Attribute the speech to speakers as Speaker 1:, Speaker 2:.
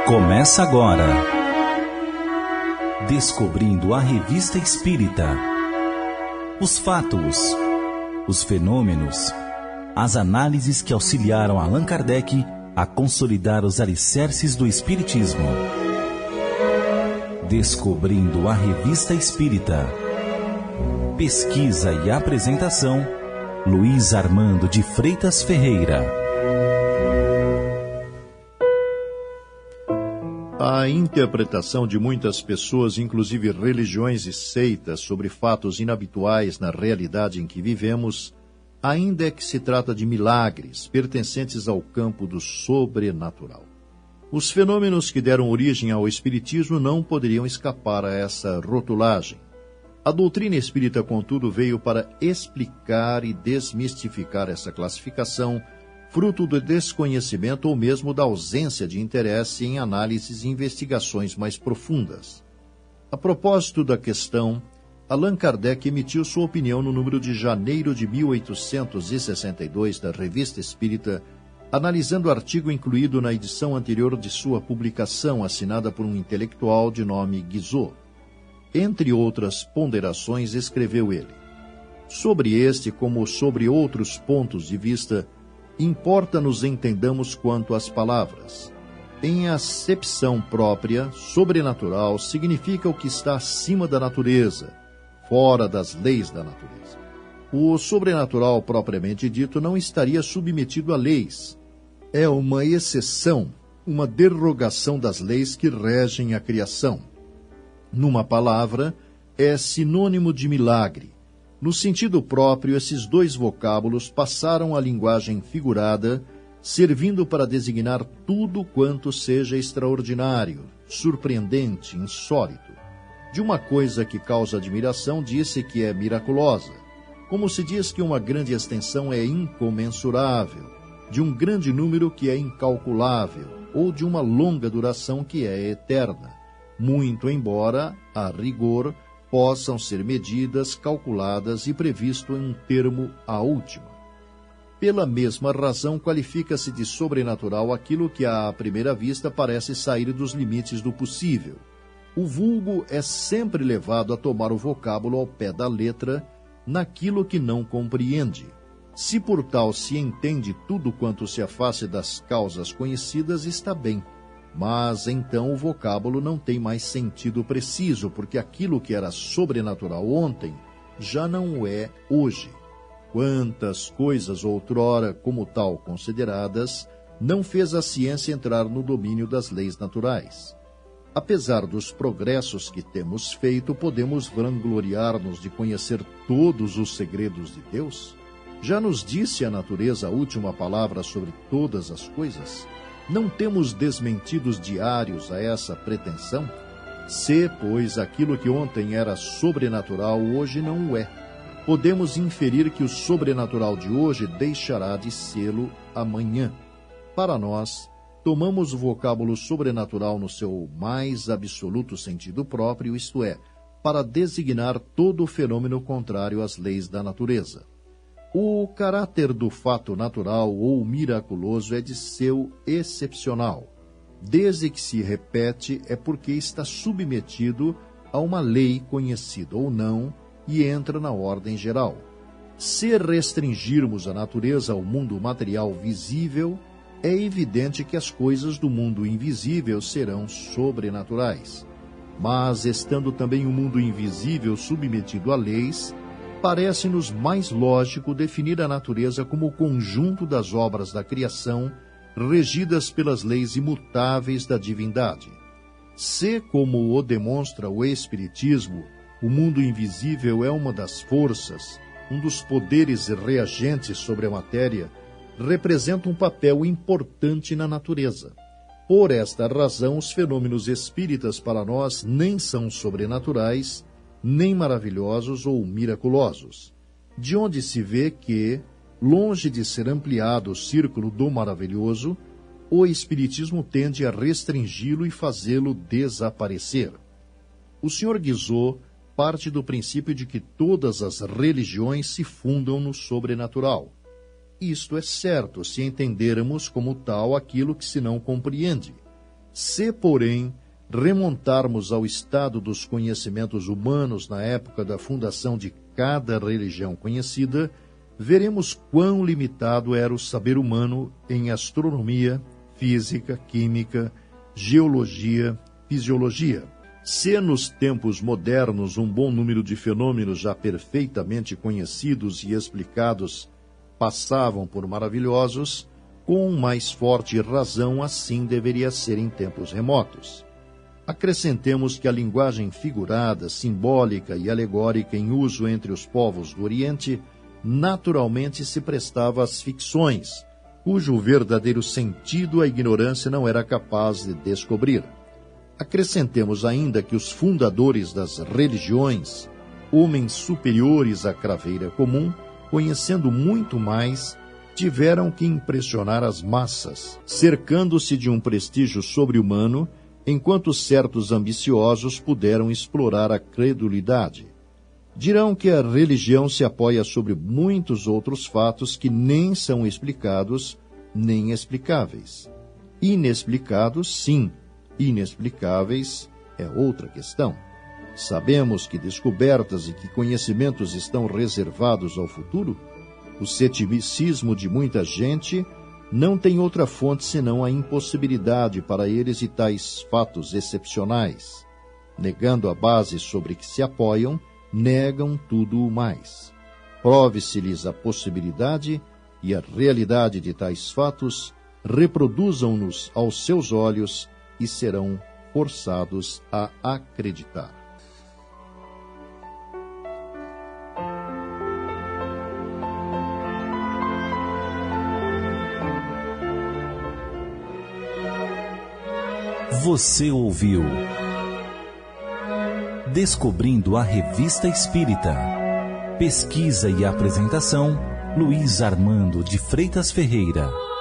Speaker 1: Começa agora Descobrindo a Revista Espírita. Os fatos, os fenômenos, as análises que auxiliaram Allan Kardec a consolidar os alicerces do Espiritismo. Descobrindo a Revista Espírita. Pesquisa e apresentação, Luiz Armando de Freitas Ferreira.
Speaker 2: A interpretação de muitas pessoas, inclusive religiões e seitas, sobre fatos inabituais na realidade em que vivemos, ainda é que se trata de milagres pertencentes ao campo do sobrenatural. Os fenômenos que deram origem ao Espiritismo não poderiam escapar a essa rotulagem. A doutrina espírita, contudo, veio para explicar e desmistificar essa classificação, fruto do desconhecimento ou mesmo da ausência de interesse em análises e investigações mais profundas. A propósito da questão, Allan Kardec emitiu sua opinião no número de janeiro de 1862 da Revista Espírita, analisando o artigo incluído na edição anterior de sua publicação, assinada por um intelectual de nome Guizot. Entre outras ponderações, escreveu ele: sobre este, como sobre outros pontos de vista, importa-nos entendamos quanto às palavras. Em acepção própria, sobrenatural significa o que está acima da natureza, fora das leis da natureza. O sobrenatural propriamente dito não estaria submetido a leis. É uma exceção, uma derogação das leis que regem a criação. Numa palavra, é sinônimo de milagre. No sentido próprio, esses dois vocábulos passaram à linguagem figurada, servindo para designar tudo quanto seja extraordinário, surpreendente, insólito. De uma coisa que causa admiração, disse que é miraculosa, como se diz que uma grande extensão é incomensurável, de um grande número que é incalculável, ou de uma longa duração que é eterna, muito embora, a rigor, possam ser medidas, calculadas e previsto em um termo a última. Pela mesma razão, qualifica-se de sobrenatural aquilo que à primeira vista parece sair dos limites do possível. O vulgo é sempre levado a tomar o vocábulo ao pé da letra naquilo que não compreende. Se por tal se entende tudo quanto se afaste das causas conhecidas, está bem. Mas então o vocábulo não tem mais sentido preciso, porque aquilo que era sobrenatural ontem já não é hoje. Quantas coisas outrora, como tal consideradas, não fez a ciência entrar no domínio das leis naturais. Apesar dos progressos que temos feito, podemos vangloriar-nos de conhecer todos os segredos de Deus? Já nos disse a natureza a última palavra sobre todas as coisas? Não temos desmentidos diários a essa pretensão? Se, pois, aquilo que ontem era sobrenatural, hoje não o é, podemos inferir que o sobrenatural de hoje deixará de sê-lo amanhã. Para nós, tomamos o vocábulo sobrenatural no seu mais absoluto sentido próprio, isto é, para designar todo o fenômeno contrário às leis da natureza. O caráter do fato natural ou miraculoso é de seu excepcional. Desde que se repete, é porque está submetido a uma lei conhecida ou não e entra na ordem geral. Se restringirmos a natureza ao mundo material visível, é evidente que as coisas do mundo invisível serão sobrenaturais. Mas, estando também o mundo invisível submetido a leis, parece-nos mais lógico definir a natureza como o conjunto das obras da criação, regidas pelas leis imutáveis da divindade. Se, como o demonstra o Espiritismo, o mundo invisível é uma das forças, um dos poderes reagentes sobre a matéria, representa um papel importante na natureza. Por esta razão, os fenômenos espíritas para nós nem são sobrenaturais, nem maravilhosos ou miraculosos, de onde se vê que, longe de ser ampliado o círculo do maravilhoso, o Espiritismo tende a restringi-lo e fazê-lo desaparecer. O Sr. Guizot parte do princípio de que todas as religiões se fundam no sobrenatural. Isto é certo se entendermos como tal aquilo que se não compreende. Se, porém, remontarmos ao estado dos conhecimentos humanos na época da fundação de cada religião conhecida, veremos quão limitado era o saber humano em astronomia, física, química, geologia, fisiologia. Se nos tempos modernos um bom número de fenômenos já perfeitamente conhecidos e explicados passavam por maravilhosos, com mais forte razão assim deveria ser em tempos remotos. Acrescentemos que a linguagem figurada, simbólica e alegórica em uso entre os povos do Oriente naturalmente se prestava às ficções, cujo verdadeiro sentido a ignorância não era capaz de descobrir. Acrescentemos ainda que os fundadores das religiões, homens superiores à craveira comum, conhecendo muito mais, tiveram que impressionar as massas, cercando-se de um prestígio sobre-humano, enquanto certos ambiciosos puderam explorar a credulidade. Dirão que a religião se apoia sobre muitos outros fatos que nem são explicados, nem explicáveis. Inexplicados, sim. Inexplicáveis é outra questão. Sabemos que descobertas e que conhecimentos estão reservados ao futuro? O ceticismo de muita gente não tem outra fonte senão a impossibilidade para eles de tais fatos excepcionais. Negando a base sobre que se apoiam, negam tudo o mais. Prove-se-lhes a possibilidade e a realidade de tais fatos, reproduzam-nos aos seus olhos e serão forçados a acreditar.
Speaker 1: Você ouviu Descobrindo a Revista Espírita. Pesquisa e apresentação, Luiz Armando de Freitas Ferreira.